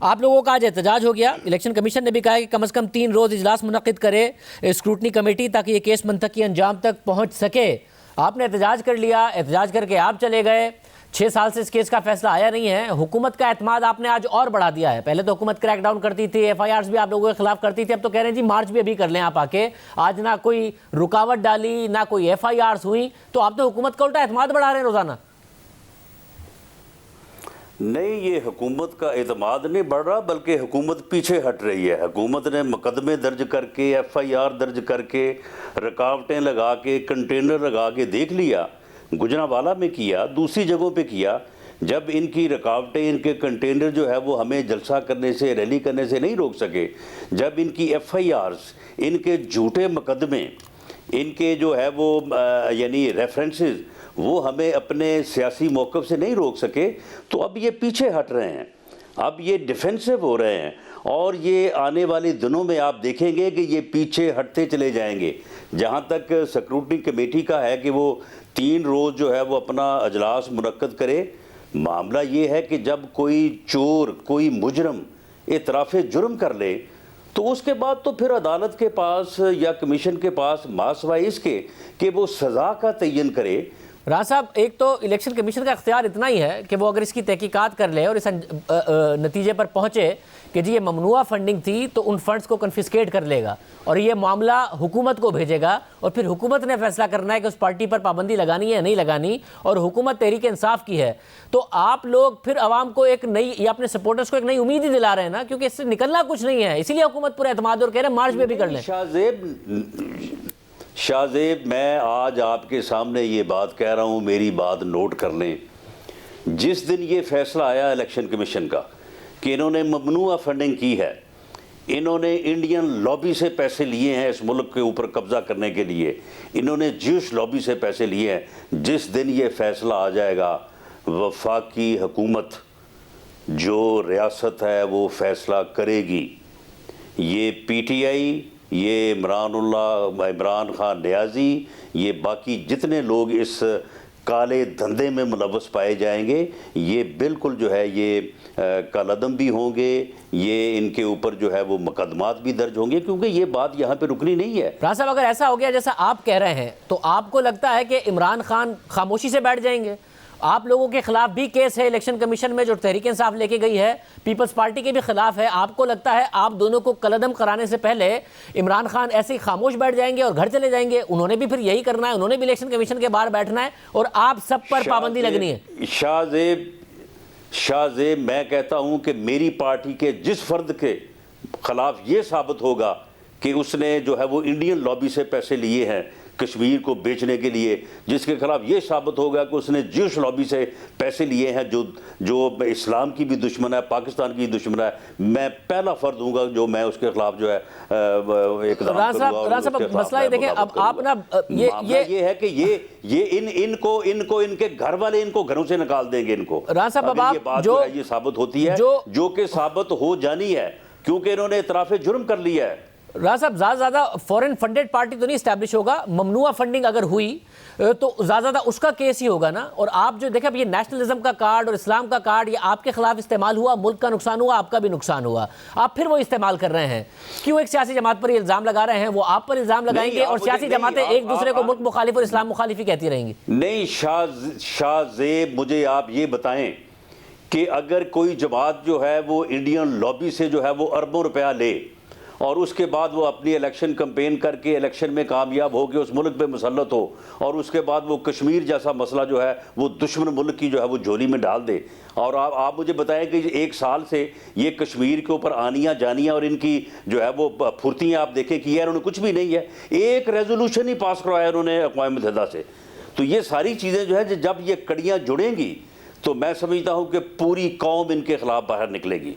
आप लोगों का आज एहतजाज हो गया। इलेक्शन कमीशन ने भी कहा है कि कम से कम 3 रोज़ इजलास मुनक्किद करे स्क्रूटनी कमेटी, ताकि ये केस मंतकी अंजाम तक पहुंच सके। आपने एहतजाज कर लिया, एहतजाज करके आप चले गए। 6 साल से इस केस का फैसला आया नहीं है। हुकूमत का एतमाद आपने आज और बढ़ा दिया है। पहले तो हुकूमत क्रैकडाउन करती थी, FIRs भी आप लोगों के खिलाफ करती थी, अब तो कह रहे हैं जी मार्च भी अभी कर लें आप आके। आज ना कोई रुकावट डाली, ना कोई FIRs हुई, तो आप तो हुकूमत का उल्टा एतमाद बढ़ा रहे हैं रोजाना। नहीं, ये हुकूमत का एतमाद नहीं बढ़ रहा, बल्कि हुकूमत पीछे हट रही है। हुकूमत ने मुकदमे दर्ज करके, FIR दर्ज करके, रुकावटें लगा के, कंटेनर लगा के देख लिया। गुजरांवाला में किया, दूसरी जगहों पे किया। जब इनकी रुकावटें, इनके कंटेनर जो है वो हमें जलसा करने से, रैली करने से नहीं रोक सके, जब इनकी FIRs, इनके झूठे मुकदमे, इनके जो है वो यानी रेफरेंसेस, वो हमें अपने सियासी मौक़िफ़ से नहीं रोक सके, तो अब ये पीछे हट रहे हैं, अब ये डिफेंसिव हो रहे हैं। और ये आने वाले दिनों में आप देखेंगे कि ये पीछे हटते चले जाएंगे। जहाँ तक स्क्रूटनी कमेटी का है कि वो 3 रोज़ जो है वो अपना अजलास मुनक्किद करे, मामला ये है कि जब कोई चोर, कोई मुजरम इतराफ़े जुर्म कर ले, तो उसके बाद तो फिर अदालत के पास या कमीशन के पास मासवा इसके कि वो सज़ा का तयन करे। राज साहब, एक तो इलेक्शन कमीशन का इख्तियार इतना ही है कि वो अगर इसकी तहकीकात कर ले और इस नतीजे पर पहुंचे कि जी ये ममनुआ फंडिंग थी, तो उन फंड्स को कन्फिस्केट कर लेगा और ये मामला हुकूमत को भेजेगा, और फिर हुकूमत ने फैसला करना है कि उस पार्टी पर पाबंदी लगानी है या नहीं लगानी, और हुकूमत तहरीक इंसाफ की है। तो आप लोग फिर आवाम को एक नई, या अपने सपोर्टर्स को एक नई उम्मीद ही दिला रहे हैं ना, क्योंकि इससे निकलना कुछ नहीं है, इसीलिए हुकूमत पूरा एतमाद और कह रहे हैं मार्च में भी कर लें। शाहजेब, मैं आज आपके सामने ये बात कह रहा हूँ, मेरी बात नोट कर लें। जिस दिन ये फैसला आया इलेक्शन कमीशन का कि इन्होंने ममनुआ फंडिंग की है, इन्होंने इंडियन लॉबी से पैसे लिए हैं इस मुल्क के ऊपर कब्ज़ा करने के लिए, इन्होंने ज्यूश लॉबी से पैसे लिए हैं, जिस दिन ये फैसला आ जाएगा, वफाकी हुकूमत जो रियासत है वो फैसला करेगी। ये PTI, ये इमरान खान नियाज़ी, ये बाकी जितने लोग इस काले धंधे में मुलव्वस पाए जाएंगे, ये बिल्कुल जो है ये कालअदम भी होंगे, ये इनके ऊपर जो है वो मुकदमात भी दर्ज होंगे, क्योंकि ये बात यहाँ पे रुकनी नहीं है। राज साहब, अगर ऐसा हो गया जैसा आप कह रहे हैं, तो आपको लगता है कि इमरान खान खामोशी से बैठ जाएंगे? आप लोगों के खिलाफ भी केस है इलेक्शन कमीशन में जो तहरीक इंसाफ लेके गई है, पीपल्स पार्टी के भी खिलाफ है। आपको लगता है आप दोनों को कलअदम कराने से पहले इमरान खान ऐसे ही खामोश बैठ जाएंगे और घर चले जाएंगे? उन्होंने भी फिर यही करना है, उन्होंने भी इलेक्शन कमीशन के बाहर बैठना है और आप सब पर पाबंदी लगनी है। शाहजेब, मैं कहता हूं कि मेरी पार्टी के जिस फर्द के खिलाफ ये साबित होगा कि उसने जो है वो इंडियन लॉबी से पैसे लिए हैं कश्मीर को बेचने के लिए, जिसके खिलाफ ये साबित होगा कि उसने ज्यूश लॉबी से पैसे लिए हैं जो इस्लाम की भी दुश्मन है, पाकिस्तान की दुश्मन है, मैं पहला फर्द हूँगा जो मैं उसके खिलाफ जो है इक़दाम करूँगा। मसला ये देखें, अब आप ना ये है कि ये इनको इनके घर वाले इनको घरों से निकाल देंगे इनको। राज साहब, अब आप ये बात जो है ये साबित होती है जो कि साबित हो जानी है, क्योंकि इन्होंने इतराफ़े जुर्म कर लिया है। राज साहब, ज़्यादा फॉरेन फंडेड पार्टी तो नहीं इस्टेब्लिश होगा, ममनुआ फंडिंग अगर हुई तो ज़्यादा उसका केस ही होगा ना। और आप जो देखें, अब ये नेशनलिज्म का कार्ड और इस्लाम का कार्ड ये आपके खिलाफ इस्तेमाल हुआ, मुल्क का नुकसान हुआ, आपका भी नुकसान हुआ, आप फिर वो इस्तेमाल कर रहे हैं। क्यों एक सियासी जमात पर इल्ज़ाम लगा रहे हैं, वो आप पर इल्ज़ाम लगाएंगे और सियासी जमातें एक दूसरे को मुल्क मुखालिफ और इस्लाम मुखालिफी कहती रहेंगी। नहीं शाहजेब, मुझे आप ये बताएं कि अगर कोई जमात जो है वो इंडियन लॉबी से जो है वो अरबों रुपया ले और उसके बाद वो अपनी इलेक्शन कैंपेन करके इलेक्शन में कामयाब हो के उस मुल्क पे मुसल्लत हो, और उसके बाद वो कश्मीर जैसा मसला जो है वो दुश्मन मुल्क की जो है वो झोली में डाल दे, और आप मुझे बताएं कि 1 साल से ये कश्मीर के ऊपर आनियाँ जानियाँ और इनकी जो है वो फुर्तियाँ आप देखें कि यार उन्होंने कुछ भी नहीं है, एक रेजोल्यूशन ही पास करवाया उन्होंने अक़वाम मुत्तहिदा से। तो ये सारी चीज़ें जो है जब ये कड़ियाँ जुड़ेंगी तो मैं समझता हूँ कि पूरी कौम इनके खिलाफ बाहर निकलेगी।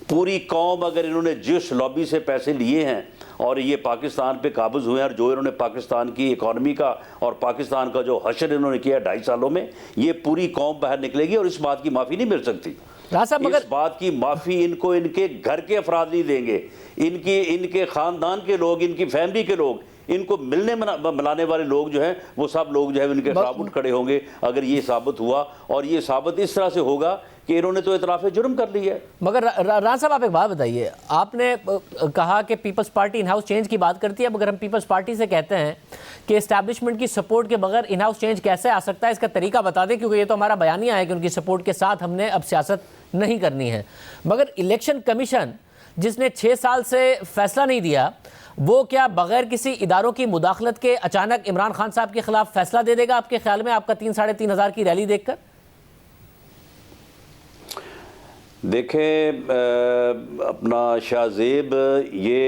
पूरी कौम, अगर इन्होंने जिस लॉबी से पैसे लिए हैं और ये पाकिस्तान पे काबज़ हुए हैं और जो इन्होंने पाकिस्तान की इकॉनमी का और पाकिस्तान का जो हशर इन्होंने किया 2.5 सालों में, ये पूरी कौम बाहर निकलेगी और इस बात की माफ़ी नहीं मिल सकती। इस बात की माफ़ी इनको इनके घर के अफराद नहीं देंगे, इनके ख़ानदान के लोग, इनकी फैमिली के लोग, इनको मिलने मिलाने वाले लोग जो हैं वो सब लोग जो है इनके खिलाफ उठ खड़े होंगे अगर ये साबित हुआ। और ये साबित इस तरह से होगा कि इन्होंने तो इतराफ़ जुर्म कर लिया है। मगर राणा साहब आप एक बात बताइए, आपने कहा कि Peoples Party in house change की बात करती है, मगर हम पीपल्स पार्टी से कहते हैं कि एस्टैब्लिशमेंट की सपोर्ट के बगैर इन हाउस चेंज कैसे आ सकता है, इसका तरीका बता दें, क्योंकि ये तो हमारा बयानिया है कि उनकी सपोर्ट के साथ हमने अब सियासत नहीं करनी है। मगर इलेक्शन कमीशन जिसने 6 साल से फैसला नहीं दिया, वो क्या बगैर किसी इदारों की मुदाखलत के अचानक इमरान खान साहब के खिलाफ फैसला दे देगा आपके ख्याल में, आपका 3-3.5 हज़ार की रैली देखकर? देखें अपना शाहजेब, ये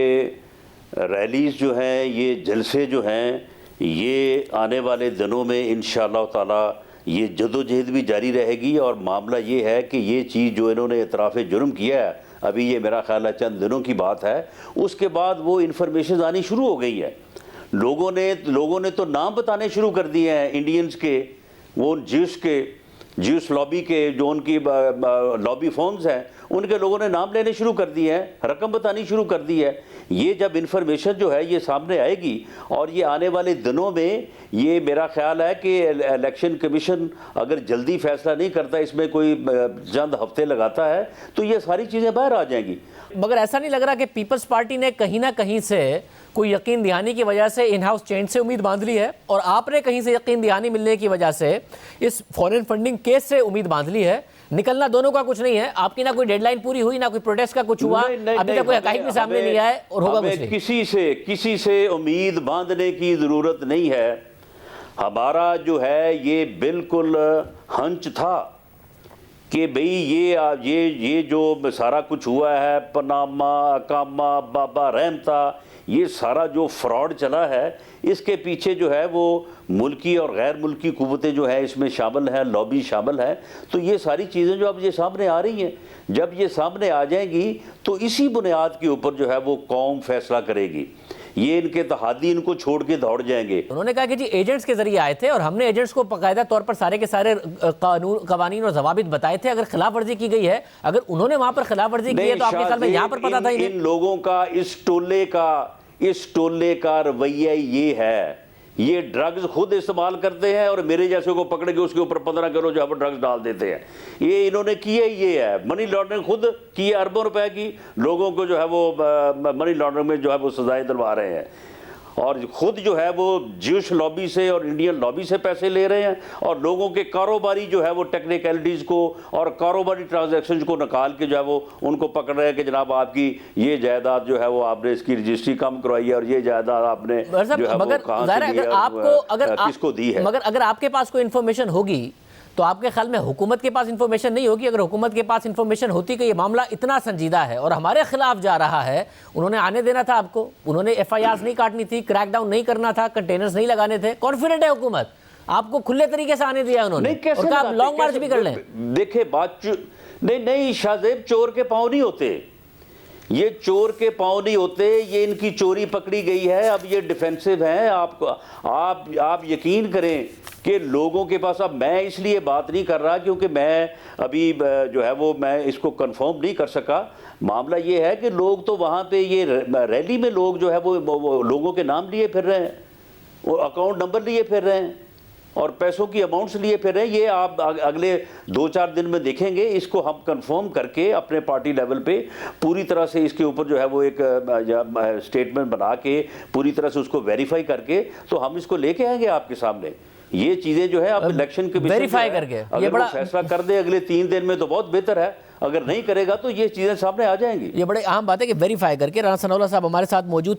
रैलीज़ जो हैं, ये जलसे जो हैं, ये आने वाले दिनों में इंशाअल्लाह ताला ये जदोजहद भी जारी रहेगी। और मामला ये है कि ये चीज़ जो इन्होंने इतराफ़ जुर्म किया है, अभी ये मेरा ख्याल है चंद दिनों की बात है, उसके बाद वो इन्फॉर्मेशन आनी शुरू हो गई है। लोगों ने तो नाम बताने शुरू कर दिए हैं इंडियंस के, वो ज्यूस लॉबी के जो उनकी लॉबी फॉर्म्स हैं, उनके लोगों ने नाम लेने शुरू कर दिए हैं, रकम बतानी शुरू कर दी है। ये जब इन्फॉर्मेशन जो है ये सामने आएगी और ये आने वाले दिनों में, ये मेरा ख्याल है कि इलेक्शन कमीशन अगर जल्दी फैसला नहीं करता, इसमें कोई चंद हफ्ते लगाता है, तो ये सारी चीज़ें बाहर आ जाएंगी। मगर ऐसा नहीं लग रहा कि पीपल्स पार्टी ने कहीं ना कहीं से कोई यकीन दहानी की वजह से इन हाउस चेंज से उम्मीद बांध ली है, और आपने कहीं से यकीन दहानी मिलने की वजह से इस फॉरेन फंडिंग केस से उम्मीद बांध ली है? निकलना दोनों का कुछ नहीं है, आपकी ना कोई डेडलाइन पूरी हुई, ना कोई प्रोटेस्ट का कुछ हुआ, अभी तक कोई हकाइक भी सामने नहीं आए और होगा कुछ नहीं। किसी से उम्मीद बांधने की ज़रूरत नहीं है। हमारा जो है ये बिल्कुल हंच था कि भाई ये जो सारा कुछ हुआ है, पनामा, अकामा, बाबा रहमता, ये सारा जो फ्रॉड चला है, इसके पीछे जो है वो मुल्की और गैर मुल्की कुव्वतें जो है इसमें शामिल हैं, लॉबी शामिल है। तो ये सारी चीज़ें जो अब ये सामने आ रही हैं, जब ये सामने आ जाएंगी तो इसी बुनियाद के ऊपर जो है वो कौम फैसला करेगी। ये इनके तहादी इनको छोड़ के दौड़ जाएंगे। उन्होंने कहा कि जी एजेंट्स के जरिए आए थे और हमने एजेंट्स को बाकायदा तौर पर सारे के सारे कवानीन और जवाबित बताए थे। अगर खिलाफ वर्जी की गई है, अगर उन्होंने वहां पर खिलाफ वर्जी की है, तो आपके ख्याल में यहाँ पर पता था इन लोगों का, इस टोले का रवैया ये है, ये ड्रग्स खुद इस्तेमाल करते हैं और मेरे जैसे को पकड़ के उसके ऊपर 15 किलो जो है ड्रग्स डाल देते हैं। ये इन्होंने किया ये है, मनी लॉन्ड्रिंग खुद की है, अरबों रुपए की लोगों को जो है वो मनी लॉन्ड्रिंग में जो है वो सजाएं दिलवा रहे हैं, और खुद जो है वो ज्यूश लॉबी से और इंडियन लॉबी से पैसे ले रहे हैं, और लोगों के कारोबारी जो है वो टेक्निकलिटीज़ को और कारोबारी ट्रांजैक्शंस को निकाल के जो है वो उनको पकड़ रहे हैं कि जनाब आपकी ये जायदाद जो है वो आपने इसकी रजिस्ट्री कम करवाई है और ये जायदाद आपने जो है वो कहाँ से ली है, किसको दी है। मगर अगर आपके पास कोई इन्फॉर्मेशन होगी तो आपके ख्याल में हुकूमत के पास इंफॉर्मेशन नहीं होगी? अगर हुकूमत के पास इंफॉर्मेशन होती कि ये मामला इतना संजीदा है और हमारे खिलाफ जा रहा है, उन्होंने आने देना था आपको, उन्होंने FIRs नहीं काटनी थी, क्रैकडाउन नहीं करना था, कंटेनर्स नहीं लगाने थे। कॉन्फिडेंट है हुकूमत, आपको खुले तरीके से आने दिया उन्होंने, और आप लॉन्ग मार्च भी कर लें। देखे बात नहीं शाहजेब, चोर के पाँव नहीं होते, ये चोर के पाँव नहीं होते, ये इनकी चोरी पकड़ी गई है, अब ये डिफेंसिव हैं। आप यकीन करें कि लोगों के पास, अब मैं इसलिए बात नहीं कर रहा क्योंकि मैं अभी जो है वो मैं इसको कंफर्म नहीं कर सका। मामला ये है कि लोग तो वहाँ पे ये रैली में लोग जो है वो लोगों के नाम लिए फिर रहे हैं, वो अकाउंट नंबर लिए फिर रहे हैं और पैसों की अमाउंट्स लिए फिर रहे हैं। ये आप अगले 2-4 दिन में देखेंगे, इसको हम कंफर्म करके अपने पार्टी लेवल पे पूरी तरह से इसके ऊपर जो है वो एक स्टेटमेंट बना के पूरी तरह से उसको वेरीफाई करके तो हम इसको लेके आएंगे आपके सामने। ये चीज़ें जो है अब इलेक्शन कमीशन वेरीफाई करके अगर वो फैसला कर दे अगले 3 दिन में तो बहुत बेहतर है, अगर नहीं करेगा तो ये चीज़ें सामने आ जाएंगी। ये बड़े अहम बात है कि वेरीफाई करके। राणा सनाउल्लाह साहब हमारे साथ मौजूद